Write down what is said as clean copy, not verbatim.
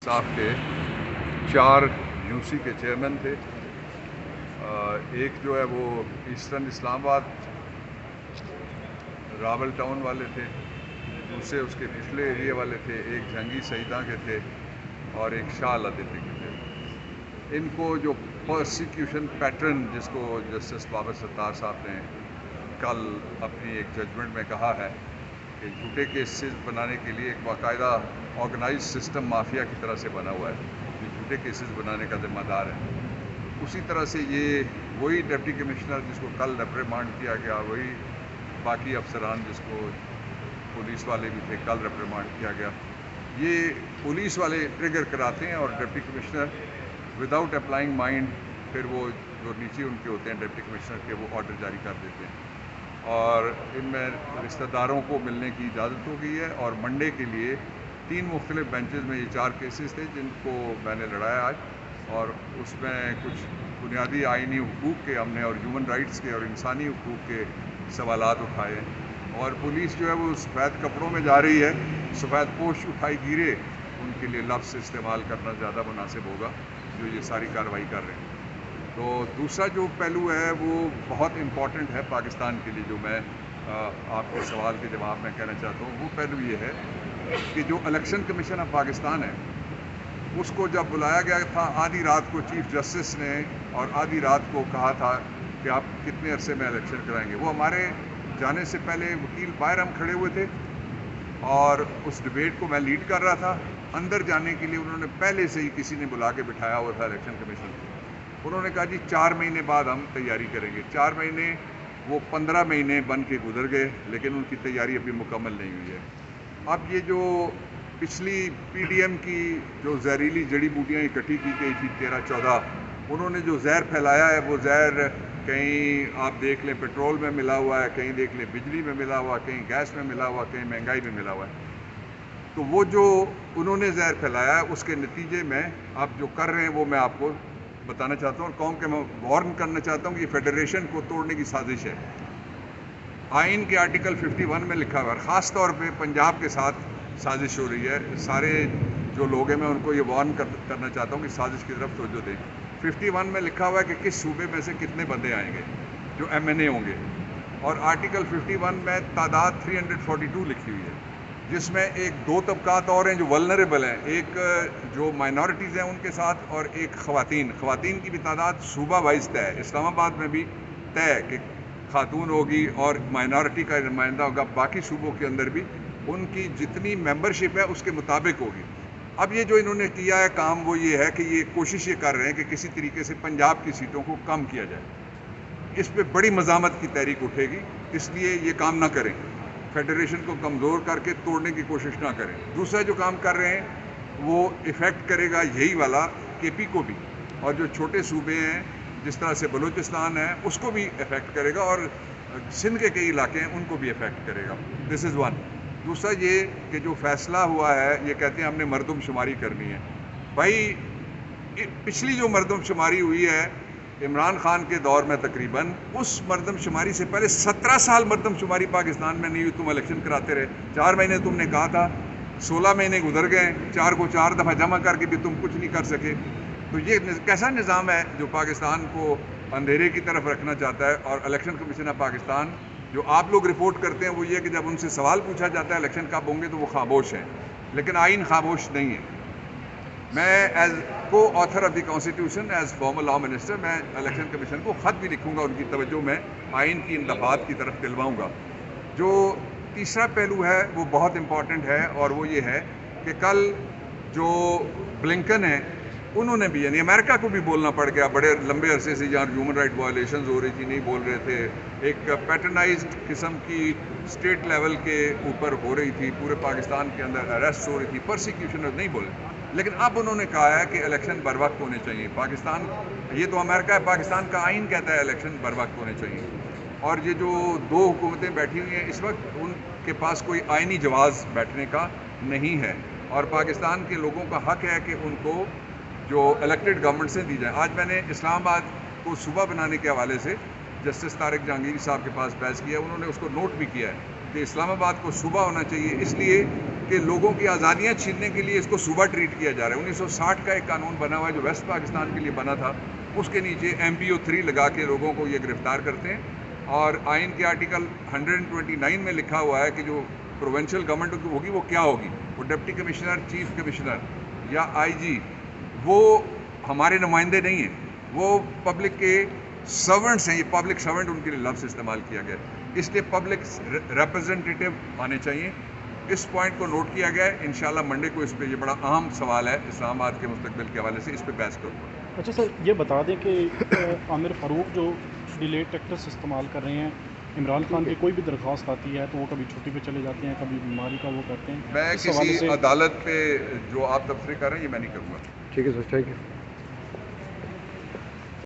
صاحب کے 4 یوسی کے چیئرمین تھے. ایک جو ہے وہ ایسٹرن اسلام آباد راول ٹاؤن والے تھے, دوسرے اس کے پچھلے ایریے والے تھے, ایک جھنگی سعیدہ کے تھے اور ایک شاہ لطیفی کے تھے. ان کو جو پرسیکیوشن پیٹرن جس کو جسٹس بابر ستار صاحب نے کل اپنی ایک ججمنٹ میں کہا ہے کہ جھوٹے کیسز بنانے کے لیے ایک باقاعدہ آرگنائز سسٹم مافیا کی طرح سے بنا ہوا ہے جو جھوٹے کیسز بنانے کا ذمہ دار ہے, اسی طرح سے یہ وہی ڈپٹی کمشنر جس کو کل ریپریمانڈ کیا گیا, وہی باقی افسران جس کو پولیس والے بھی تھے کل ریپریمانڈ کیا گیا, یہ پولیس والے ٹریگر کراتے ہیں اور deputy commissioner without applying mind پھر وہ جو نیچے ان کے ہوتے ہیں ڈپٹی کمشنر کے وہ آرڈر جاری کر دیتے ہیں. اور ان میں رشتہ داروں کو ملنے کی اجازت ہو گئی ہے اور منڈے کے لیے 3 مختلف بینچز میں یہ 4 کیسز تھے جن کو میں نے لڑایا آج, اور اس میں کچھ بنیادی آئینی حقوق کے ہم نے اور ہیومن رائٹس کے اور انسانی حقوق کے سوالات اٹھائے ہیں. اور پولیس جو ہے وہ سفید کپڑوں میں جا رہی ہے, سفید پوش اٹھائی گیرے ان کے لیے لفظ استعمال کرنا زیادہ مناسب ہوگا جو یہ ساری کارروائی کر رہے ہیں. تو دوسرا جو پہلو ہے وہ بہت امپورٹنٹ ہے پاکستان کے لیے, جو میں آپ کے سوال کے جواب میں کہنا چاہتا ہوں, وہ پہلو یہ ہے کہ جو الیکشن کمیشن آف پاکستان ہے اس کو جب بلایا گیا تھا آدھی رات کو چیف جسٹس نے اور آدھی رات کو کہا تھا کہ آپ کتنے عرصے میں الیکشن کرائیں گے, وہ ہمارے جانے سے پہلے وکیل باہر ہم کھڑے ہوئے تھے اور اس ڈبیٹ کو میں لیڈ کر رہا تھا. اندر جانے کے لیے انہوں نے پہلے سے ہی کسی نے بلا کے بٹھایا ہوا تھا الیکشن کمیشن کو. انہوں نے کہا جی 4 مہینے بعد ہم تیاری کریں گے. 4 مہینے وہ 15 مہینے بن کے گزر گئے لیکن ان کی تیاری ابھی مکمل نہیں ہوئی ہے. اب یہ جو پچھلی پی ڈی ایم کی جو زہریلی جڑی بوٹیاں اکٹھی کی گئی تھی 13-14, انہوں نے جو زہر پھیلایا ہے وہ زہر کہیں آپ دیکھ لیں پیٹرول میں ملا ہوا ہے, کہیں دیکھ لیں بجلی میں ملا ہوا, کہیں گیس میں ملا ہوا, کہیں مہنگائی میں ملا ہوا ہے. تو وہ جو انہوں نے زہر پھیلایا ہے اس کے نتیجے میں آپ جو کر رہے ہیں وہ میں آپ کو بتانا چاہتا ہوں اور قوم کے میں وارن کرنا چاہتا ہوں کہ یہ فیڈریشن کو توڑنے کی سازش ہے. آئین کے آرٹیکل 51 میں لکھا ہوا ہے, خاص طور پہ پنجاب کے ساتھ سازش ہو رہی ہے. سارے جو لوگ ہیں میں ان کو یہ وارن کرنا چاہتا ہوں کہ سازش کی طرف توجہ دیں. 51 میں لکھا ہوا ہے کہ کس صوبے میں سے کتنے بندے آئیں گے جو ایم این اے ہوں گے, اور آرٹیکل 51 میں تعداد 342 لکھی ہوئی ہے جس میں ایک 2 طبقات اور ہیں جو ولنریبل ہیں, ایک جو مائنورٹیز ہیں ان کے ساتھ اور ایک خواتین کی بھی تعداد صوبہ وائز طے ہے. اسلام آباد میں بھی طے ہے کہ خاتون ہوگی اور مائنورٹی کا نمائندہ ہوگا, باقی صوبوں کے اندر بھی ان کی جتنی ممبرشپ ہے اس کے مطابق ہوگی. اب یہ جو انہوں نے کیا ہے کام وہ یہ ہے کہ یہ کوشش یہ کر رہے ہیں کہ کسی طریقے سے پنجاب کی سیٹوں کو کم کیا جائے. اس پہ بڑی مزاحمت کی تحریک اٹھے گی, اس لیے یہ کام نہ کریں, فیڈریشن کو کمزور کر کے توڑنے کی کوشش نہ کریں. دوسرا جو کام کر رہے ہیں وہ افیکٹ کرے گا یہی والا کے پی کو بھی, اور جو چھوٹے صوبے ہیں جس طرح سے بلوچستان ہے اس کو بھی افیکٹ کرے گا, اور سندھ کے کئی علاقے ہیں ان کو بھی افیکٹ کرے گا. دس از ون. دوسرا یہ کہ جو فیصلہ ہوا ہے یہ کہتے ہیں ہم نے مردم شماری کرنی ہے. بھائی پچھلی جو مردم شماری ہوئی ہے عمران خان کے دور میں تقریباً, اس مردم شماری سے پہلے 17 سال مردم شماری پاکستان میں نہیں ہوئی. تم الیکشن کراتے رہے, 4 مہینے تم نے کہا تھا, 16 مہینے گزر گئے, 4 کو 4 دفعہ جمع کر کے بھی تم کچھ نہیں کر سکے. تو یہ کیسا نظام ہے جو پاکستان کو اندھیرے کی طرف رکھنا چاہتا ہے. اور الیکشن کمیشن آف پاکستان جو آپ لوگ رپورٹ کرتے ہیں وہ یہ کہ جب ان سے سوال پوچھا جاتا ہے الیکشن کب ہوں گے تو وہ خاموش ہیں, لیکن آئین خاموش نہیں ہے. میں ایز کو author of the constitution, as former law minister, میں الیکشن کمیشن کو خط بھی لکھوں گا, ان کی توجہ میں آئین کی ان دفعات کی طرف دلواؤں گا. جو تیسرا پہلو ہے وہ بہت امپورٹنٹ ہے اور وہ یہ ہے کہ کل جو بلنکن ہیں انہوں نے بھی, یعنی امریکہ کو بھی بولنا پڑ گیا بڑے لمبے عرصے سے, جہاں ہیومن رائٹ وائلیشنز ہو رہی تھی نہیں بول رہے تھے, ایک پیٹرنائزڈ قسم کی اسٹیٹ لیول کے اوپر ہو رہی تھی, پورے پاکستان کے اندر اریسٹ ہو رہی تھی, پرسیکیوشن نہیں بولے. لیکن اب انہوں نے کہا ہے کہ الیکشن بر وقت ہونے چاہیے. پاکستان, یہ تو امریکہ ہے, پاکستان کا آئین کہتا ہے الیکشن بر وقت ہونے چاہیے. اور یہ جو 2 حکومتیں بیٹھی ہوئی ہیں اس وقت ان کے پاس کوئی آئینی جواز بیٹھنے کا نہیں ہے, اور پاکستان کے لوگوں کا حق ہے کہ ان کو جو الیکٹڈ گورنمنٹ سے دی جائے. آج میں نے اسلام آباد کو صوبہ بنانے کے حوالے سے جسٹس طارق جہانگیر صاحب کے پاس بحث کیا, انہوں نے اس کو نوٹ بھی کیا ہے کہ اسلام آباد کو صوبہ ہونا چاہیے اس لیے کہ لوگوں کی آزادیاں چھیننے کے لیے اس کو صوبہ ٹریٹ کیا جا رہا ہے. 1960 کا ایک قانون بنا ہوا ہے جو ویسٹ پاکستان کے لیے بنا تھا, اس کے نیچے MPO3 لگا کے لوگوں کو یہ گرفتار کرتے ہیں. اور آئین کے آرٹیکل 129 میں لکھا ہوا ہے کہ جو پروونشل گورنمنٹ ہوگی وہ کیا ہوگی, وہ ڈپٹی کمشنر, چیف کمشنر یا IG, وہ ہمارے نمائندے نہیں ہیں, وہ پبلک کے سرونٹس ہیں. یہ پبلک سرونٹ ان کے لیے لفظ استعمال کیا گیا ہے, اس لیے پبلک ریپرزنٹیٹیو آنے چاہیے. اس پوائنٹ کو نوٹ کیا گیا ہے. انشاءاللہ منڈے کو اس پہ یہ بڑا اہم سوال ہے اسلام آباد کے مستقبل کے حوالے سے, اس پہ بحث کروں گا. اچھا سر, یہ بتا دیں کہ عامر فاروق جو ڈیلیٹ ٹیکٹس استعمال کر رہے ہیں, عمران خان کی کوئی بھی درخواست آتی ہے تو وہ کبھی چھٹی پہ چلے جاتے ہیں, کبھی بیماری کا وہ کرتے ہیں. میں کسی عدالت پہ جو آپ تبصرے کر رہے ہیں یہ میں نہیں کروں گا. ٹھیک ہے سر, تھینک یو.